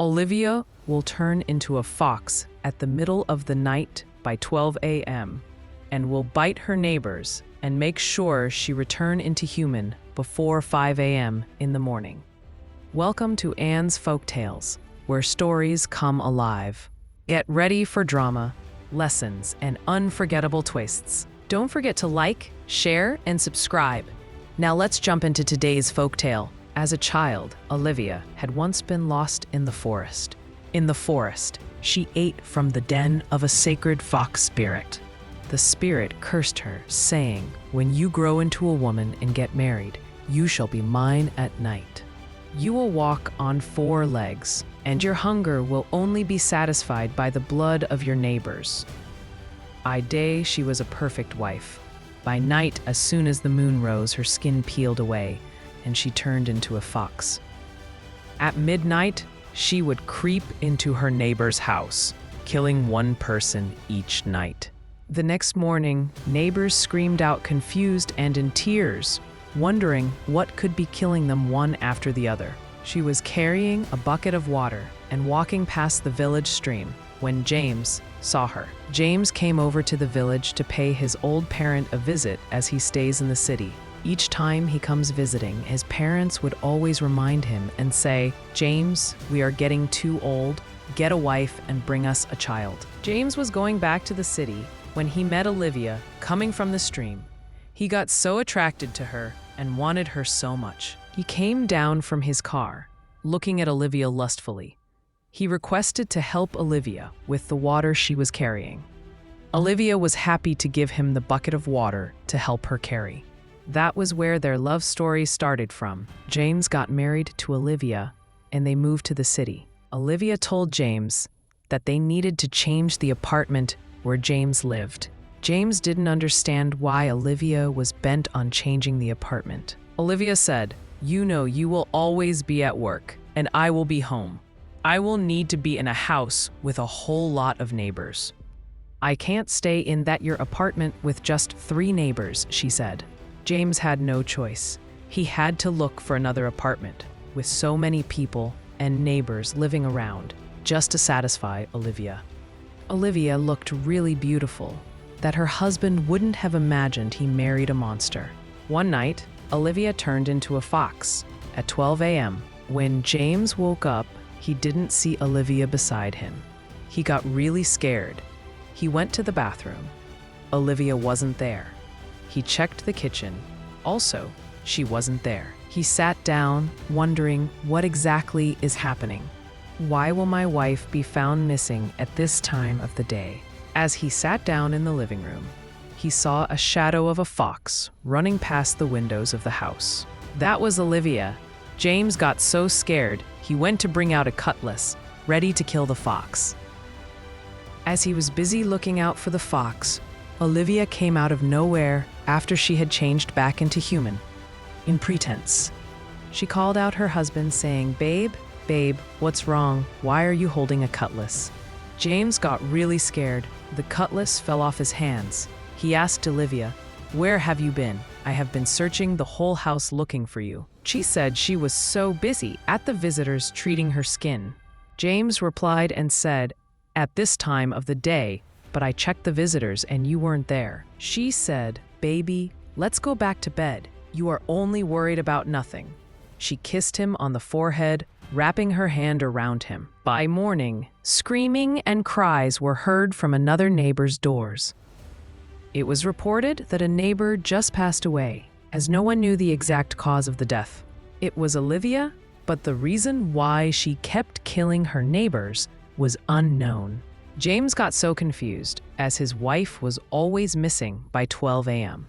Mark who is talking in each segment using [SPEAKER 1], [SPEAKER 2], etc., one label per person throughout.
[SPEAKER 1] Olivia will turn into a fox at the middle of the night by 12 a.m. and will bite her neighbors and make sure she return into human before 5 a.m. in the morning. Welcome to Anne's Folktales, where stories come alive. Get ready for drama, lessons, and unforgettable twists. Don't forget to like, share, and subscribe. Now let's jump into today's folktale. As a child, Olivia had once been lost in the forest. In the forest, she ate from the den of a sacred fox spirit. The spirit cursed her, saying, "When you grow into a woman and get married, you shall be mine at night. You will walk on 4 legs, and your hunger will only be satisfied by the blood of your neighbors." By day, she was a perfect wife. By night, as soon as the moon rose, her skin peeled away, and she turned into a fox. At midnight, she would creep into her neighbor's house, killing one person each night. The next morning, neighbors screamed out confused and in tears, wondering what could be killing them one after the other. She was carrying a bucket of water and walking past the village stream when James saw her. James came over to the village to pay his old parent a visit as he stays in the city. Each time he comes visiting, his parents would always remind him and say, "James, we are getting too old. Get a wife and bring us a child." James was going back to the city when he met Olivia coming from the stream. He got so attracted to her and wanted her so much. He came down from his car, looking at Olivia lustfully. He requested to help Olivia with the water she was carrying. Olivia was happy to give him the bucket of water to help her carry. That was where their love story started from. James got married to Olivia, and they moved to the city. Olivia told James that they needed to change the apartment where James lived. James didn't understand why Olivia was bent on changing the apartment. Olivia said, "You know you will always be at work, and I will be home. I will need to be in a house with a whole lot of neighbors. I can't stay in your apartment with just 3 neighbors," she said. James had no choice. He had to look for another apartment with so many people and neighbors living around just to satisfy Olivia. Olivia looked really beautiful, that her husband wouldn't have imagined he married a monster. One night, Olivia turned into a fox. At 12 a.m., when James woke up, he didn't see Olivia beside him. He got really scared. He went to the bathroom. Olivia wasn't there. He checked the kitchen. Also, she wasn't there. He sat down, wondering what exactly is happening. Why will my wife be found missing at this time of the day? As he sat down in the living room, he saw a shadow of a fox running past the windows of the house. That was Olivia. James got so scared, he went to bring out a cutlass, ready to kill the fox. As he was busy looking out for the fox, Olivia came out of nowhere after she had changed back into human. In pretense, she called out her husband saying, "Babe, what's wrong? Why are you holding a cutlass?" James got really scared. The cutlass fell off his hands. He asked Olivia, "Where have you been? I have been searching the whole house looking for you." She said she was so busy at the visitors treating her skin. James replied and said, "At this time of the day, but I checked the visitors and you weren't there." She said, "Baby, let's go back to bed. You are only worried about nothing." She kissed him on the forehead, wrapping her hand around him. By morning, screaming and cries were heard from another neighbor's doors. It was reported that a neighbor just passed away, as no one knew the exact cause of the death. It was Olivia, but the reason why she kept killing her neighbors was unknown. James got so confused, as his wife was always missing by 12 a.m.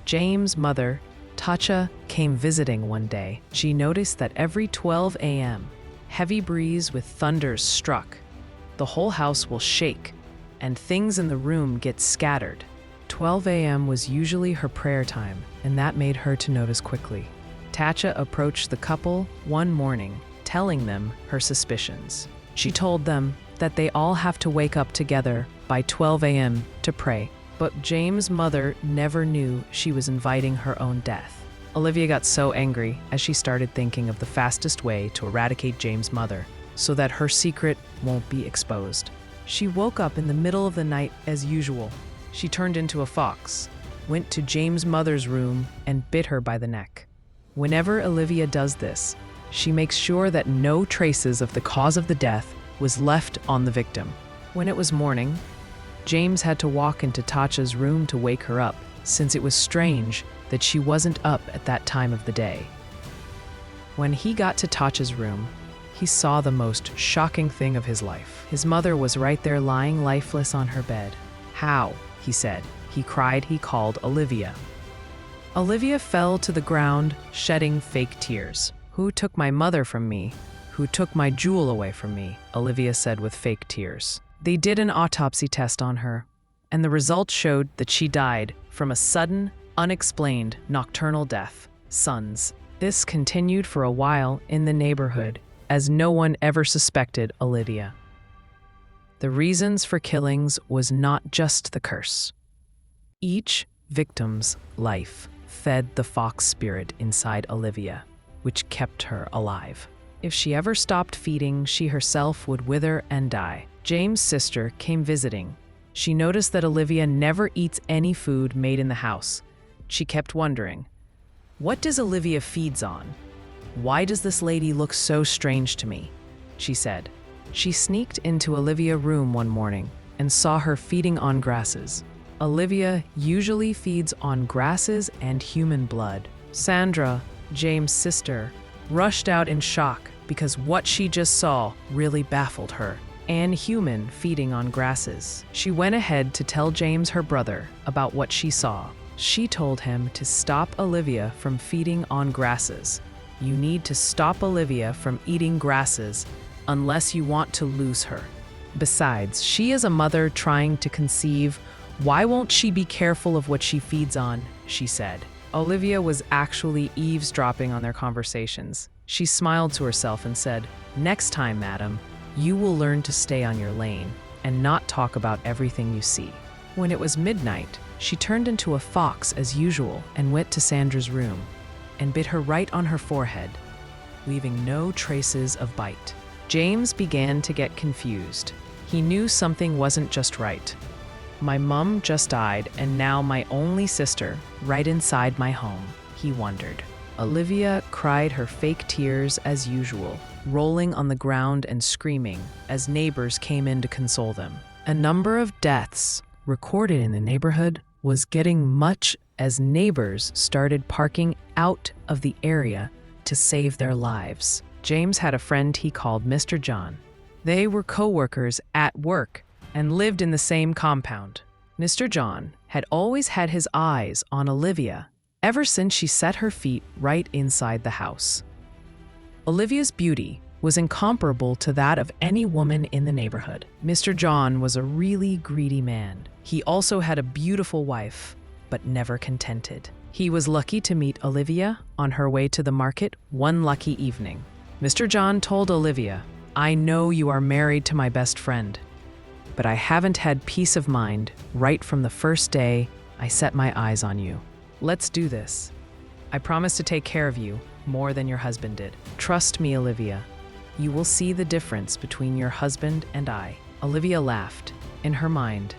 [SPEAKER 1] James' mother, Tasha, came visiting one day. She noticed that every 12 a.m., heavy breeze with thunders struck. The whole house will shake, and things in the room get scattered. 12 a.m. was usually her prayer time, and that made her to notice quickly. Tasha approached the couple one morning, telling them her suspicions. She told them that they all have to wake up together by 12 a.m. to pray. But James' mother never knew she was inviting her own death. Olivia got so angry as she started thinking of the fastest way to eradicate James' mother. so that her secret won't be exposed. She woke up in the middle of the night as usual. She turned into a fox, went to James' mother's room, and bit her by the neck. Whenever Olivia does this, she makes sure that no traces of the cause of the death was left on the victim. When it was morning, James had to walk into Tatcha's room to wake her up, since it was strange that she wasn't up at that time of the day. When he got to Tatcha's room, he saw the most shocking thing of his life. His mother was right there lying lifeless on her bed. "How?" he said. He cried. He called Olivia. Olivia fell to the ground, shedding fake tears. "Who took my mother from me? Who took my jewel away from me?" Olivia said with fake tears. They did an autopsy test on her, and the results showed that she died from a sudden, unexplained nocturnal death. Sons. This continued for a while in the neighborhood, as no one ever suspected Olivia. The reasons for killings was not just the curse. Each victim's life fed the fox spirit inside Olivia, which kept her alive. If she ever stopped feeding, she herself would wither and die. James' sister came visiting. She noticed that Olivia never eats any food made in the house. She kept wondering, "What does Olivia feeds on? Why does this lady look so strange to me?" she said. She sneaked into Olivia's room one morning and saw her feeding on grasses. Olivia usually feeds on grasses and human blood. Sandra, James' sister, rushed out in shock because what she just saw really baffled her. An human feeding on grasses. She went ahead to tell James, her brother, about what she saw. She told him to stop Olivia from feeding on grasses. "You need to stop Olivia from eating grasses unless you want to lose her. Besides, she is a mother trying to conceive. Why won't she be careful of what she feeds on?" she said. Olivia was actually eavesdropping on their conversations. She smiled to herself and said, "Next time, madam, you will learn to stay on your lane and not talk about everything you see." When it was midnight, she turned into a fox as usual and went to Sandra's room and bit her right on her forehead, leaving no traces of bite. James began to get confused. He knew something wasn't just right. "My mom just died, and now my only sister, right inside my home," he wondered. Olivia cried her fake tears as usual, rolling on the ground and screaming as neighbors came in to console them. A number of deaths recorded in the neighborhood was getting much as neighbors started parking out of the area to save their lives. James had a friend he called Mr. John. They were co-workers at work and lived in the same compound. Mr. John had always had his eyes on Olivia ever since she set her feet right inside the house. Olivia's beauty was incomparable to that of any woman in the neighborhood. Mr. John was a really greedy man. He also had a beautiful wife, but never contented. He was lucky to meet Olivia on her way to the market one lucky evening. Mr. John told Olivia, "I know you are married to my best friend, but I haven't had peace of mind right from the first day I set my eyes on you. Let's do this. I promise to take care of you more than your husband did. Trust me, Olivia. You will see the difference between your husband and I." Olivia laughed. In her mind,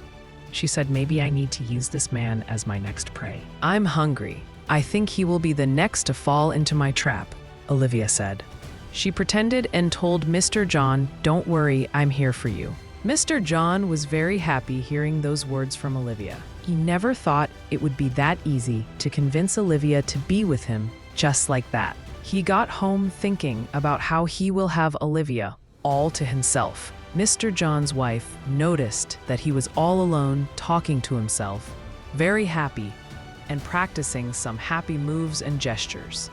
[SPEAKER 1] she said, "Maybe I need to use this man as my next prey." "I'm hungry. I think he will be the next to fall into my trap," Olivia said. She pretended and told Mr. John, "Don't worry, I'm here for you." Mr. John was very happy hearing those words from Olivia. He never thought it would be that easy to convince Olivia to be with him just like that. He got home thinking about how he will have Olivia all to himself. Mr. John's wife noticed that he was all alone talking to himself, very happy, and practicing some happy moves and gestures.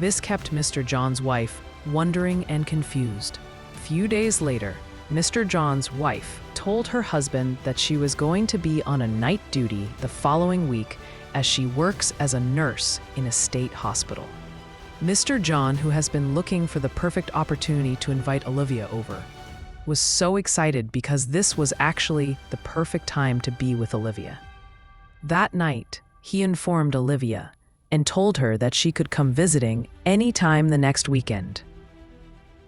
[SPEAKER 1] This kept Mr. John's wife wondering and confused. Few days later, Mr. John's wife told her husband that she was going to be on a night duty the following week as she works as a nurse in a state hospital. Mr. John, who has been looking for the perfect opportunity to invite Olivia over, was so excited because this was actually the perfect time to be with Olivia. That night, he informed Olivia and told her that she could come visiting any time the next weekend.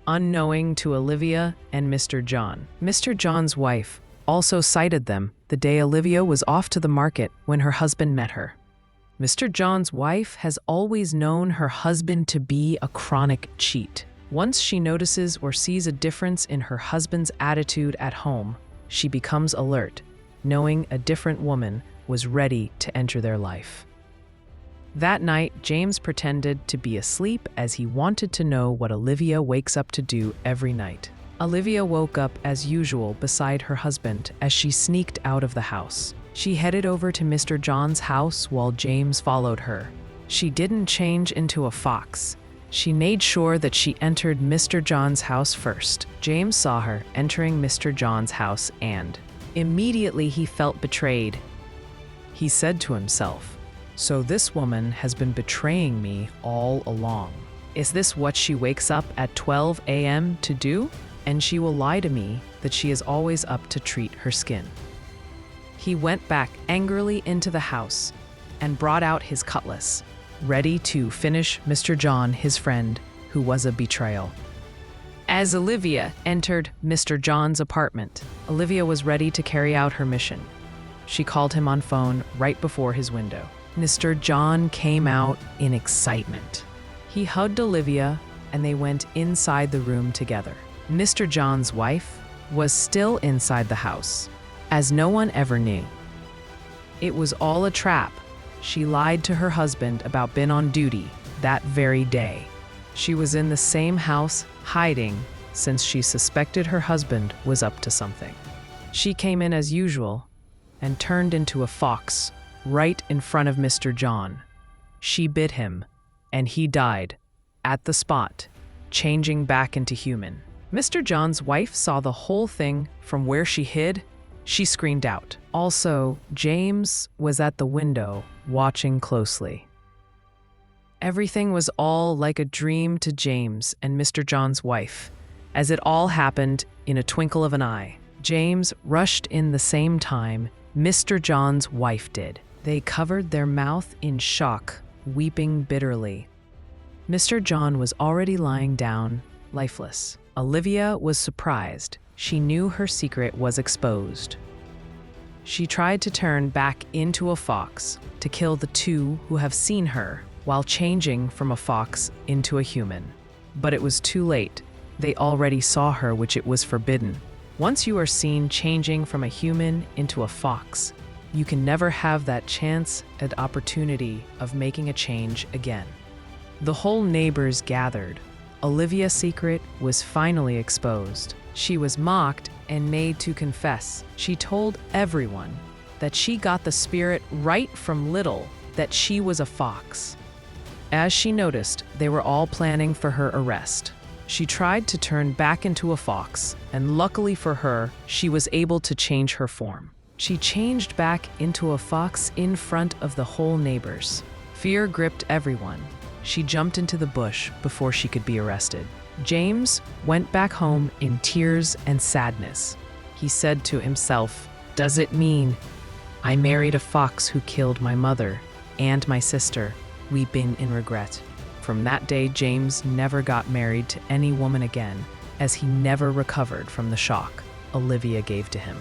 [SPEAKER 1] unknowing to Olivia and Mr. John. Mr. John's wife also sighted them the day Olivia was off to the market when her husband met her. Mr. John's wife has always known her husband to be a chronic cheat. Once she notices or sees a difference in her husband's attitude at home, she becomes alert, knowing a different woman was ready to enter their life. That night, James pretended to be asleep as he wanted to know what Olivia wakes up to do every night. Olivia woke up as usual beside her husband as she sneaked out of the house. She headed over to Mr. John's house while James followed her. She didn't change into a fox. She made sure that she entered Mr. John's house first. James saw her entering Mr. John's house and immediately he felt betrayed. He said to himself, "So this woman has been betraying me all along. Is this what she wakes up at 12 a.m. to do? And she will lie to me that she is always up to treat her skin." He went back angrily into the house and brought out his cutlass, ready to finish Mr. John, his friend, who was a betrayal. As Olivia entered Mr. John's apartment, Olivia was ready to carry out her mission. She called him on phone right before his window. Mr. John came out in excitement. He hugged Olivia and they went inside the room together. Mr. John's wife was still inside the house, as no one ever knew. It was all a trap. She lied to her husband about being on duty that very day. She was in the same house hiding since she suspected her husband was up to something. She came in as usual and turned into a fox right in front of Mr. John. She bit him and he died at the spot, changing back into human. Mr. John's wife saw the whole thing from where she hid. She screamed out. Also, James was at the window, watching closely. Everything was all like a dream to James and Mr. John's wife, as it all happened in a twinkle of an eye. James rushed in the same time Mr. John's wife did. They covered their mouth in shock, weeping bitterly. Mr. John was already lying down, lifeless. Olivia was surprised. She knew her secret was exposed. She tried to turn back into a fox to kill the two who have seen her while changing from a fox into a human. But it was too late. They already saw her, which it was forbidden. Once you are seen changing from a human into a fox, you can never have that chance and opportunity of making a change again. The whole Neighbours gathered. Olivia's secret was finally exposed. She was mocked and made to confess. She told everyone that she got the spirit right from little, that she was a fox. As she noticed, they were all planning for her arrest. She tried to turn back into a fox, and luckily for her, she was able to change her form. She changed back into a fox in front of the whole Neighbours. Fear gripped everyone. She jumped into the bush before she could be arrested. James went back home in tears and sadness. He said to himself, "Does it mean I married a fox who killed my mother and my sister?" Weeping in regret. From that day, James never got married to any woman again, as he never recovered from the shock Olivia gave to him.